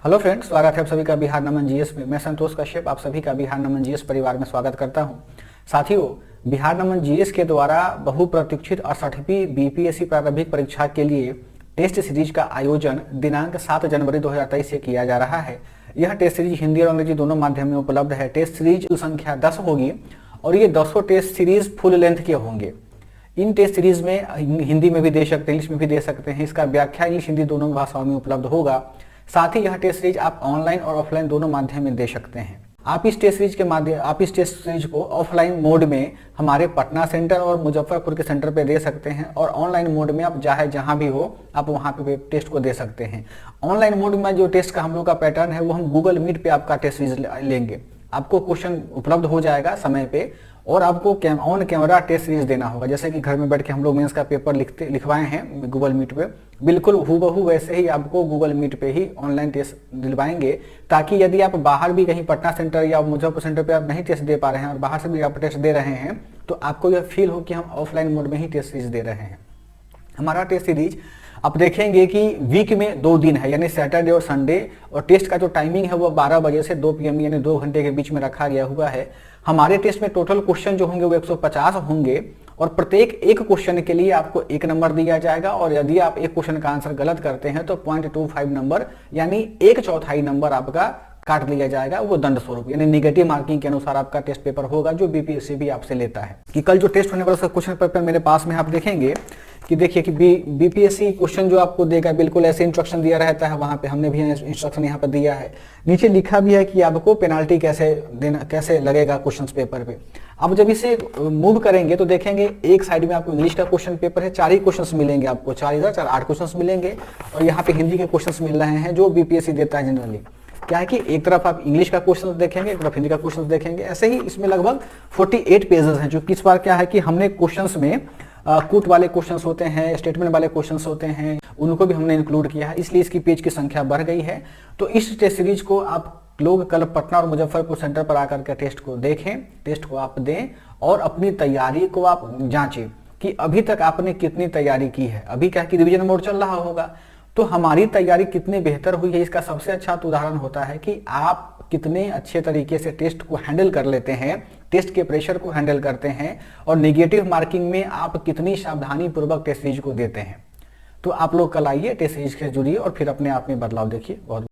Hello friends, स्वागत है आप सभी का बिहार नमन जीएस में। मैं संतोष कश्यप आप सभी का बिहार नमन जीएस परिवार में स्वागत करता हूं। साथियों, बिहार नमन जीएस के द्वारा बहुप्रतीक्षित 68वीं बीपीएससी प्रारंभिक परीक्षा के लिए टेस्ट सीरीज का आयोजन दिनांक 7 जनवरी 2023 से किया जा रहा है। यह टेस्ट सीरीज हिंदी और अंग्रेजी दोनों माध्यम में उपलब्ध है। टेस्ट सीरीज की संख्या 10 होगी और ये 10 टेस्ट सीरीज फुल लेंथ के होंगे। इन टेस्ट सीरीज में हिंदी में भी दे सकते हैं, इंग्लिश में भी दे सकते हैं। इसका व्याख्या इंग्लिश हिंदी दोनों भाषाओं में उपलब्ध होगा। साथ ही यह टेस्ट सीरीज आप ऑनलाइन और ऑफलाइन दोनों माध्यम में दे सकते हैं। आप इस टेस्ट सीरीज को ऑफलाइन मोड में हमारे पटना सेंटर और मुजफ्फरपुर के सेंटर पे दे सकते हैं और ऑनलाइन मोड में आप चाहे जहां भी हो आप वहां पे टेस्ट को दे सकते हैं। ऑनलाइन मोड में जो टेस्ट का हम लोग का पैटर्न है वो हम गूगल मीट पे आपका टेस्ट सीरीज लेंगे। आपको क्वेश्चन उपलब्ध हो जाएगा समय पे और आपको ऑन कैमरा टेस्ट सीरीज देना होगा। जैसे कि घर में बैठ के हम लोग मेंस का पेपर लिखवाए हैं गूगल मीट पे, बिल्कुल हूबहू वैसे ही आपको गूगल मीट पे ही ऑनलाइन टेस्ट दिलवाएंगे, ताकि यदि आप बाहर भी कहीं पटना सेंटर या मुजफ्फरपुर सेंटर पे आप नहीं टेस्ट दे पा रहे हैं और बाहर से भी आप टेस्ट दे रहे हैं तो आपको यह फील हो कि हम ऑफलाइन मोड में ही टेस्ट सीरीज दे रहे हैं। हमारा टेस्ट सीरीज आप देखेंगे कि वीक में 2 दिन है, यानी सैटरडे और संडे, और टेस्ट का जो टाइमिंग है वो 12 बजे से 2 PM यानी 2 घंटे के बीच में रखा गया हुआ है। हमारे टेस्ट में टोटल क्वेश्चन जो होंगे वो 150 होंगे और प्रत्येक एक क्वेश्चन के लिए आपको 1 नंबर दिया जाएगा और यदि आप एक क्वेश्चन का आंसर गलत करते हैं तो 0.25 नंबर यानी 1/4 नंबर आपका काट लिया जाएगा, वो दंड स्वरूप यानी निगेटिव मार्किंग के अनुसार आपका टेस्ट पेपर होगा जो बीपीएससी भी आपसे लेता है। कि कल जो टेस्ट होने वाला उसका क्वेश्चन पेपर मेरे पास में आप देखेंगे कि देखिए कि बीपीएससी क्वेश्चन जो आपको देगा बिल्कुल ऐसे इंस्ट्रक्शन दिया रहता है। वहां पे हमने भी इंस्ट्रक्शन यहाँ पर दिया है, नीचे लिखा भी है कि आपको पेनाल्टी कैसे लगेगा क्वेश्चन पेपर पे। अब जब इसे मूव करेंगे तो देखेंगे एक साइड में आपको इंग्लिश का क्वेश्चन पेपर है, 4 ही क्वेश्चन मिलेंगे आपको, 4 इधर 4 8 क्वेश्चन मिलेंगे और यहाँ पे हिंदी के क्वेश्चन मिल रहे हैं जो बीपीएससी देता है जनरली। क्या है कि एक तरफ आप इंग्लिश का क्वेश्चन देखेंगे, एक तरफ हिंदी का क्वेश्चन देखेंगे। ऐसे ही इसमें लगभग 48 पेजेस हैं, जो किस बार क्या है कि हमने क्वेश्चंस में कूट वाले क्वेश्चंस होते हैं, स्टेटमेंट वाले क्वेश्चंस होते हैं, उनको भी हमने इंक्लूड किया है, इसलिए इसकी पेज की संख्या बढ़ गई है। तो इस टेस्ट सीरीज को आप लोग कल पटना और मुजफ्फरपुर सेंटर पर आकर के टेस्ट को देखें, टेस्ट को आप दें और अपनी तैयारी को आप जांचें कि अभी तक आपने कितनी तैयारी की है। अभी क्या कि रिवीजन मोड चल रहा होगा तो हमारी तैयारी कितनी बेहतर हुई है इसका सबसे अच्छा उदाहरण होता है कि आप कितने अच्छे तरीके से टेस्ट को हैंडल कर लेते हैं, टेस्ट के प्रेशर को हैंडल करते हैं और नेगेटिव मार्किंग में आप कितनी सावधानी पूर्वक टेस्ट सीरीज को देते हैं। तो आप लोग कल आइए, टेस्ट सीरीज से जुड़िए और फिर अपने आप में बदलाव देखिए। बहुत